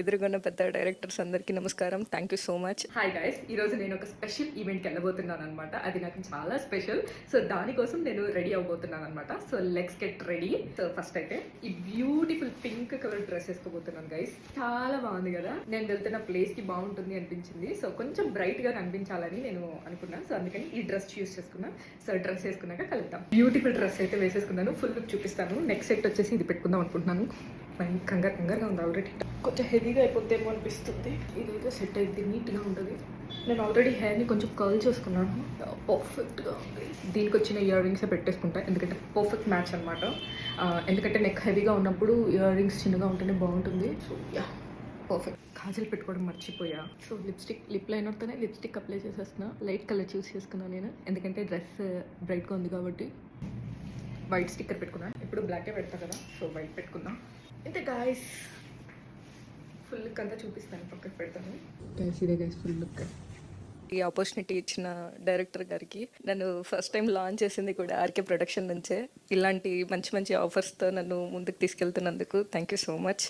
ఎదురుగొన్న పెద్ద డైరెక్టర్స్ అందరికీ నమస్కారం. Thank you so much. Hi guys, ఈరోజు నేను ఒక స్పెషల్ ఈవెంట్కి వెళ్ళబోతున్నాను అనమాట. అది నాకు చాలా స్పెషల్. సో దానికోసం నేను రెడీ అవబోతున్నాను అనమాట. So let's get ready. So first అయితే ఈ బ్యూటిఫుల్ పింక్ కలర్ డ్రెస్ వేసుకోబోతున్నాను గైస్. చాలా బాగుంది కదా. నేను వెళ్తున్న ప్లేస్ కి బాగుంటుంది అనిపించింది. సో కొంచెం బ్రైట్ గా కనిపించాలని నేను అనుకున్నాను. సో అందుకని ఈ డ్రెస్ చూస్ చేసుకున్నాను. సో డ్రెస్ వేసుకున్నాక కలుద్దాం. బ్యూటిఫుల్ డ్రెస్ అయితే వేసేసుకున్నాను. ఫుల్ లుక్ చూపిస్తాను. నెక్స్ట్ సెట్ వచ్చేసి ఇది పెట్టుకుందాం అనుకుంటున్నాను. కంగారుగా ఉంది. ఆల్రెడీ కొంచెం హెవీగా అయిపోతేమో అనిపిస్తుంది. ఇదైతే సెట్ అయితే నీట్గా ఉంటుంది. నేను ఆల్రెడీ హెయిర్ని కొంచెం కర్ల్ చేసుకున్నాను. పర్ఫెక్ట్గా ఉంది. దీనికి వచ్చిన ఇయర్ రింగ్సే పెట్టేసుకుంటా, ఎందుకంటే పర్ఫెక్ట్ మ్యాచ్ అనమాట. ఎందుకంటే నెక్ హెవీగా ఉన్నప్పుడు ఇయర్ రింగ్స్ చిన్నగా ఉంటేనే బాగుంటుంది. So yeah, perfect. కాజల్ పెట్టుకోవడం మర్చిపోయా. సో లిప్ లైనర్తోనే లిప్స్టిక్ అప్లై చేసేస్తున్నా. లైట్ కలర్ చూస్ చేసుకున్నాను నేను, ఎందుకంటే డ్రెస్ బ్రైట్గా ఉంది కాబట్టి. వైట్ స్టిక్కర్ పెట్టుకున్నాను. ఇప్పుడు బ్లాకే పెడతా కదా, సో వైట్ పెట్టుకుందాం. ఇంతే గాయస్, ఫుల్ లుక్ అంతా చూపిస్తాను. పక్కకు పెడతాను గైస్. ఇదే గైస్ ఫుల్ లుక్. ఈ ఆపర్చునిటీ ఇచ్చిన డైరెక్టర్ గారికి, నన్ను ఫస్ట్ టైం లాంచ్ చేసింది కూడా ఆర్కే ప్రొడక్షన్ నుంచే. ఇలాంటి మంచి మంచి ఆఫర్స్తో నన్ను ముందుకు తీసుకెళ్తున్నందుకు థ్యాంక్ యూ సో మచ్.